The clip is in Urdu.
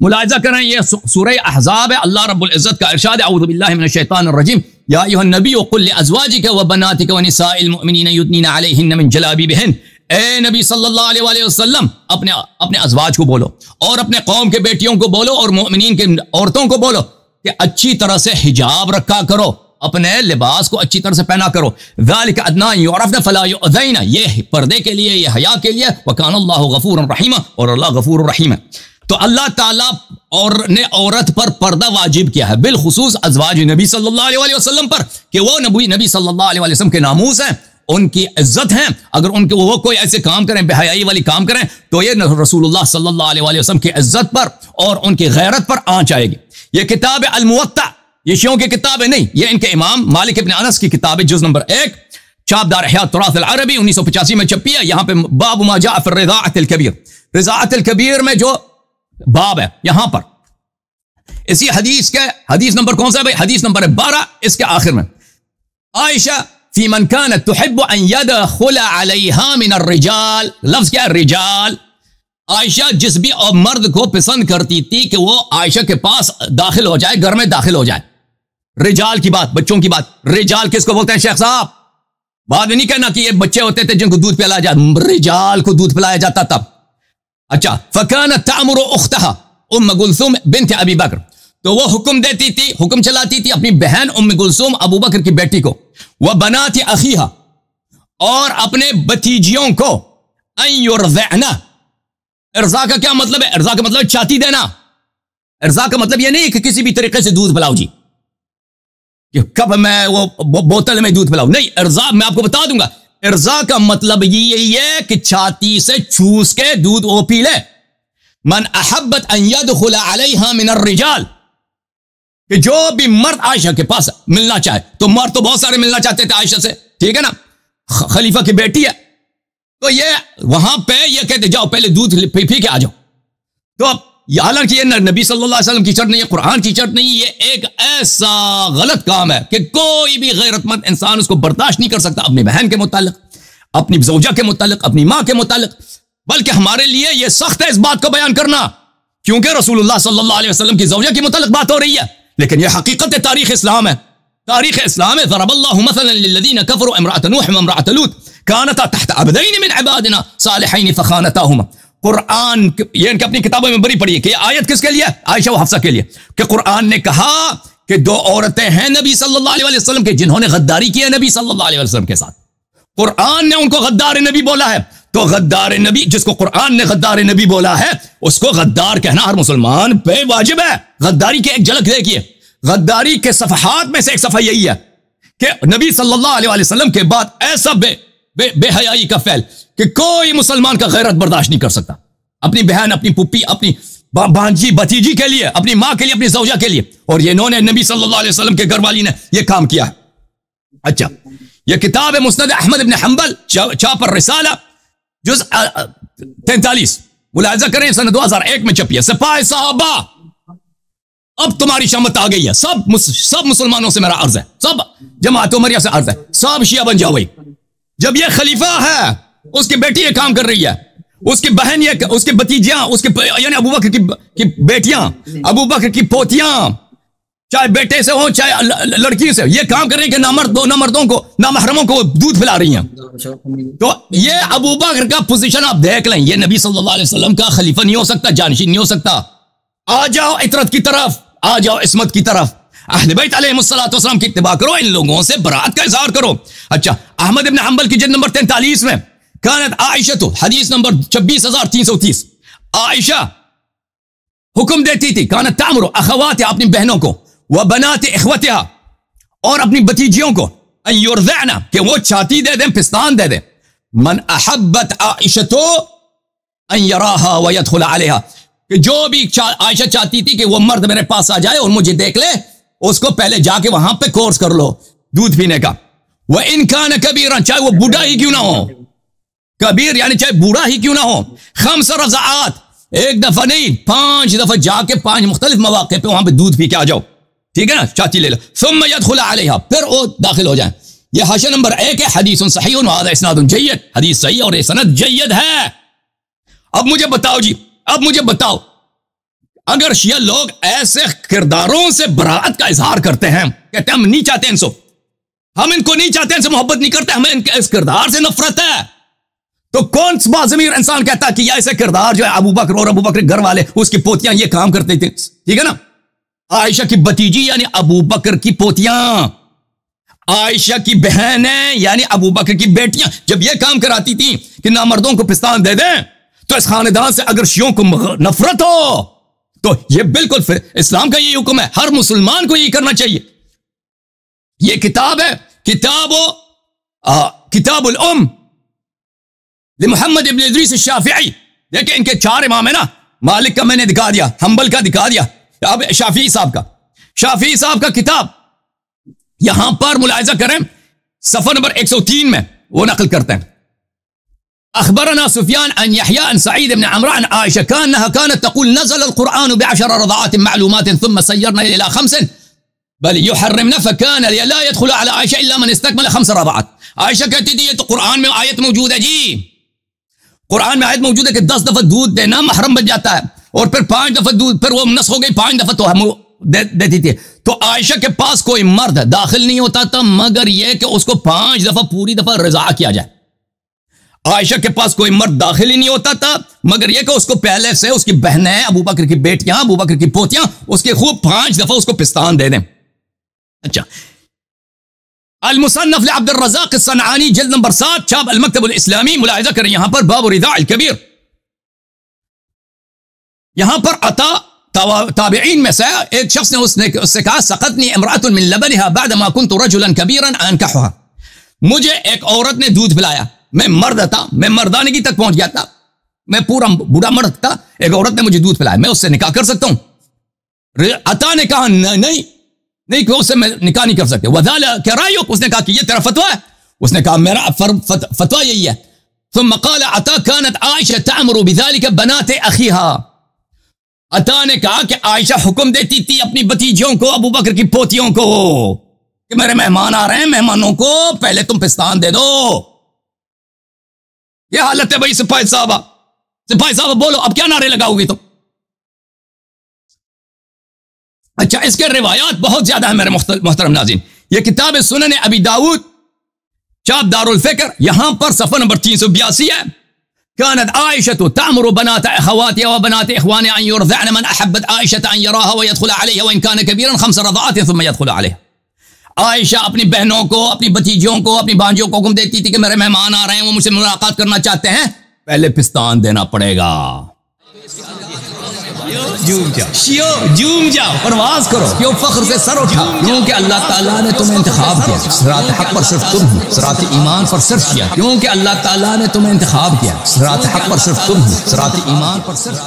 ملاحظہ کریں یہ سورہ احزاب ہے، اللہ رب العزت کا ارشاد ہے اعوذ باللہ من الشیطان الرجیم یا ایھا النبی قل لازواجک وبناتک ونساء المؤمنین یدنین علیہن من جلابیبہن، اے نبی صلی اللہ علیہ وآلہ وسلم اپنے ازواج کو بولو اور اپنے قوم کے بیٹیوں کو بولو اور مومنین کے عورتوں کو بولو کہ اچھی طرح سے حجاب رکھا کرو، اپنے لباس کو اچھی طرح سے پہنا کرو، ذالک ادنی یعرفن فلا یؤذین، یہ پردے کے لیے، یہ حیا کے لیے، وکان اللہ غفورا رحیما، اور اللہ غفور رحیم ہے۔ تو اللہ تعالیٰ نے عورت پر پردہ واجب کیا ہے، بالخصوص ازواج نبی صلی اللہ علیہ وآلہ وسلم پر، کہ وہ نبی صلی اللہ علیہ وآلہ وسلم کے ناموس ہیں، ان کی عزت ہیں، اگر ان کے وہ کوئی ایسے کام کریں، بے حیائی والی کام کریں، تو یہ رسول اللہ صلی اللہ علیہ وآلہ وسلم کی عزت پر اور ان کی غیرت پر آنچ آئے گی۔ یہ کتاب الموطأ، یہ شیعوں کی کتاب ہے نہیں، یہ ان کے امام مالک ابن انس کی کتاب ہے، جز نمبر 1، چھاپدار احیاء التراث العربی 1985 میں چھپی ہے۔ یہاں پہ باب ما جاء فی الرضاعۃ الکبیر، رضاعت الکبیر میں جو باب ہے یہاں پر، اسی حدیث کے حدیث نمبر کون سا ہے بھائی؟ حدیث نمبر 12، اس کے آخر میں عائشہ فی من كانت تحب ان يدخل علیہا من الرجال، لفظ کیا ہے؟ رجال۔ عائشہ جس بھی مرد کو پسند کرتی تھی کہ وہ عائشہ کے پاس داخل ہو جائے، گھر میں داخل ہو جائے۔ رجال کی بات، بچوں کی بات، رجال کس کو بولتے ہیں شیخ صاحب؟ بعد میں نہیں کہنا کہ یہ بچے ہوتے تھے جن کو دودھ پلایا جاتا، رجال کو دودھ پلایا جاتا تب۔ اچھا، فکانت تعمر اختها ام کلثوم بنت ابی بکر، تو وہ حکم دیتی تھی، حکم چلاتی تھی اپنی بہن ام کلثوم ابو بکر کی بیٹی کو، وبنات اخیہا، اور اپنے بھتیجیوں کو، ان یرضعن، ارضاء کا کیا مطلب ہے؟ ارضاء کا مطلب چاتی دینا، ارضاء کا مطلب یہ نہیں کہ کسی بھی طریقے سے دودھ پلاؤ جی، کہ کب میں وہ بوتل میں دودھ پلاؤ، نہیں، ارضاء میں آپ کو بتا دوں گا، ارضاء کا مطلب یہی ہے کہ چھاتی سے چوس کے دودھ وہ پی لے۔ من احبت ان يدخل علیہا من الرجال، کہ جو بھی مرد عائشہ کے پاس ملنا چاہے، تو مرد تو بہت سارے ملنا چاہتے تھے عائشہ سے، ٹھیک ہے نا، خلیفہ کی بیٹی ہے، تو یہ وہاں پہ یہ کہتے جاؤ پہلے دودھ پی کے آ جاؤ۔ تو اب حالانکہ یہ نبی صلی اللہ علیہ وسلم کی شرط نہیں، یہ قرآن کی شرط نہیں، یہ ایک ایسا غلط کام ہے کہ کوئی بھی غیرت مند انسان اس کو برداشت نہیں کر سکتا، اپنی بہن کے متعلق، اپنی زوجہ کے متعلق، اپنی ماں کے متعلق۔ بلکہ ہمارے لیے یہ سخت ہے اس بات کو بیان کرنا، کیونکہ رسول اللہ صلی اللہ علیہ وسلم کی زوجہ کے متعلق بات ہو رہی ہے، لیکن یہ حقیقت تاریخ اسلام ہے، تاریخ اسلام ہے۔ ضرب اللہ مثلا للذین کفروا امرأة نوح وامرأة لوط كانتا تحت عبدین من عبادنا صالحین فخانتاہما۔ قرآن یہ ان کی اپنی کتابوں میں بری پڑی ہے کہ یہ آیت کس کے لیے؟ عائشہ و حفصہ کے لیے، کہ قرآن نے کہا کہ دو عورتیں ہیں نبی صلی اللہ علیہ وسلم کے جنہوں نے غداری کی ہے نبی صلی اللہ علیہ وسلم کے ساتھ، قرآن نے ان کو غدار نبی بولا ہے، تو غدار نبی جس کو قرآن نے غدار نبی بولا ہے اس کو غدار کہنا ہر مسلمان پہ واجب ہے۔ غداری کی ایک جھلک دیکھیے، غداری کے صفحات میں سے ایک صفحہ یہی ہے کہ نبی صلی اللہ علیہ وسلم کے بعد ایسا بے حیائی کا فعل کہ کوئی مسلمان کا غیرت برداشت نہیں کر سکتا، اپنی بہن، اپنی پھوپھی، اپنی بھانجی، بھتیجی کے لیے، اپنی ماں کے لیے، اپنی زوجہ کے لیے، اور یہ انہوں نے نبی صلی اللہ علیہ وسلم کے گھر والی نے یہ کام کیا ہے۔ اچھا، یہ کتاب ہے مسند احمد ابن حنبل، چھاپ الرسالہ، جز 43، ملاحظہ کریں سنہ 2001 میں چھپی ہے۔ سپاہ صحابہ، اب تمہاری شامت آ گئی ہے، سب مسلمانوں سے میرا عرض ہے، سب جماعت عمریہ سے عرض ہے، سب شیعہ بن جاؤ۔ جب یہ خلیفہ ہے، اس کی بیٹی یہ کام کر رہی ہے، اس کی بہن، یہ اس کی بھتیجیاں، اس کے یعنی ابو بکر کی بیٹیاں، ابو بکر کی پوتیاں، چاہے بیٹے سے ہوں چاہے لڑکی سے، یہ کام کر رہے ہیں کہ نامردوں کو، نامحرموں کو دودھ پلا رہی ہیں۔ تو یہ ابو بکر کا پوزیشن آپ دیکھ لیں، یہ نبی صلی اللہ علیہ وسلم کا خلیفہ نہیں ہو سکتا، جانشین نہیں ہو سکتا۔ آ جاؤ عطرت کی طرف، آ جاؤ عصمت کی طرف، اہل بیت علیہ السلام کی اتباع کرو، ان لوگوں سے برات کا اظہار کرو۔ اچھا، احمد ابن حنبل کی جلد نمبر 43 میں کانت عائشہ، حدیث نمبر 26330، عائشہ حکم دیتی تھی، کانت تعمر اخوات، اپنی بہنوں کو، وبنات اخوتها، اور اپنی بتیجیوں کو، ان یرضعن، کہ وہ چھاتی دے دیں، پستان دے دیں۔ من احبت عائشہ ان یراها ويدخل عليها، کہ جو بھی عائشہ چاہتی تھی کہ وہ مرد میرے پاس آ جائے اور مجھے دیکھ لے، اس کو پہلے جا کے وہاں پہ کورس کر لو دودھ پینے کا۔ وَإِن كَانَ كَبِيرًا، چاہے وہ بوڑھا ہی کیوں نہ ہو، کبیر یعنی چاہے بوڑھا ہی کیوں نہ ہو، 5 رضعات، ایک دفعہ نہیں 5 دفعہ جا کے 5 مختلف مواقع پہ وہاں پہ دودھ پی کے آ جاؤ، ٹھیک ہے نا، چاچی لے لو، ثم يدخل عليها، پھر وہ داخل ہو جائیں۔ یہ حاشیہ نمبر 1 ہے، حدیث صحیح وہذا اسناد جید، حدیث صحیح اور یہ سند جید ہے۔ اب مجھے بتاؤ جی، اب مجھے بتاؤ، اگر شیعہ لوگ ایسے کرداروں سے براءت کا اظہار کرتے ہیں، کہتے ہیں ہم نہیں چاہتے ان سے، ہم ان کو نہیں چاہتے، ان سے محبت نہیں کرتے، ہمیں ان کے اس کردار سے نفرت ہے، تو کون سا ضمیر انسان کہتا ہے کہ یہ ایسے کردار جو ہے ابو بکر اور ابو بکر کے گھر والے اس کی پوتیاں یہ کام کرتے تھے، ٹھیک ہے نا؟ عائشہ کی بتیجی یعنی ابو بکر کی پوتیاں، عائشہ کی بہنیں یعنی ابو بکر کی بیٹیاں جب یہ کام کراتی تھیں کہ نامردوں کو پستان دے دیں، تو اس خاندان سے اگر شیعوں کو نفرت ہو تو یہ بالکل اسلام کا یہ حکم ہے، ہر مسلمان کو یہ کرنا چاہیے۔ یہ کتاب ہے کتاب الام لمحمد ابن ادریس الشافعی، دیکھیں ان کے 4 امام ہیں نا، مالک کا میں نے دکھا دیا، حنبل کا دکھا دیا، اب شافعی صاحب کا کتاب یہاں پر ملاحظہ کریں، صفحہ نمبر 103 میں وہ نقل کرتے ہیں، اخبرنا سفیان عن يحيى عن سعيد بن عمرو عن عائشة كانت تقول نزل القرآن ب10 رضعات معلومات ثم سيرنا إلى 5 بل يحرمنا فكان لا يدخل على عائشة إلا من استكمل 5 رضعات۔ عائشہ کہتی تھی یہ تو قرآن میں آیت موجود ہے جی، قرآن میں آیت موجود ہے کہ 10 دفعہ دودھ دینا محرم بن جاتا ہے، اور پھر 5 دفعہ دودھ، پھر وہ نس ہو گئی 5 دفعہ تو ہم دیتی تھی، تو عائشہ کے پاس کوئی مرد داخل نہیں ہوتا تھا مگر یہ کہ اس کو 5 دفعہ پوری دفعہ رضاع کیا جائے۔ عائشہ کے پاس کوئی مرد داخل ہی نہیں ہوتا تھا مگر یہ کہ اس کو پہلے سے اس کی بہنیں، ابو بکر کی بیٹیاں، ابو بکر کی پوتیاں اس کے خوب 5 دفعہ اس کو پستان دے دیں۔ اچھا، المصنف لعبد الرزاق الصنعانی جلد نمبر 7 چھاپ المکتب الاسلامی، ملاحظہ کریں یہاں پر باب الرداع الکبیر، یہاں پر عطا تابعین میں سے ایک شخص نے اس سے کہا سقطنی امرأة من لبنها بعدما كنت رجلا كبيرا انكحها، مجھے ایک عورت نے دودھ پلایا، میں مرد تھا، میں مردانگی تک پہنچ گیا تھا، میں پورا بوڑھا مرد تھا، ایک عورت نے مجھے دودھ پلایا، میں اس سے نکاح کر سکتا ہوں؟ عطا نے کہا نہیں کہ اس سے میں نکاح نہیں کر سکتے۔ وذالک رأیک، اس نے کہا کہ یہ تیرا فتویٰ ہے؟ اس نے کہا میرا فتویٰ یہی ہے۔ ثم قال عطا كانت عائشة تأمر بذلك بنات اخیها، عطا نے کہا کہ عائشہ حکم دیتی تھی اپنی بتیجیوں کو، ابو بکر کی پوتیوں کو، کہ میرے مہمان آ رہے ہیں، مہمانوں کو پہلے تم پستان دے دو۔ یہ حالت ہے بھائی سپاہی صاحبہ بولو اب کیا نعرے لگاؤ گی تم؟ اچھا، اس کے روایات بہت زیادہ ہیں میرے محترم ناظرین، یہ کتاب سنن ابی داؤد چاپ دار الفکر، یہاں پر صفحہ نمبر 382 ہے، كانت عائشة تأمر بنات أخواتها وبنات إخوانها أن يرضعن من أحبت عائشة أن يراها ويدخل عليها وإن كان كبيرا 5 رضعات ثم يدخل عليها۔ عائشہ اپنی بہنوں کو، اپنی بتیجیوں کو، اپنی بانجیوں کو حکم دیتی تھی کہ میرے مہمان آ رہے ہیں، وہ مجھ سے ملاقات کرنا چاہتے ہیں، پہلے پستان دینا پڑے گا۔ جوم جاؤ، پرواز کرو، کیوں فخر سے سر اٹھا، کیونکہ اللہ تعالیٰ نے تمہیں انتخاب کیا، صراط حق پر صرف تم ہو، صراط ایمان پر صرف کیا، کیونکہ اللہ تعالیٰ نے تمہیں انتخاب کیا، صراط حق پر صرف تم ہو، صراط ایمان پر صرف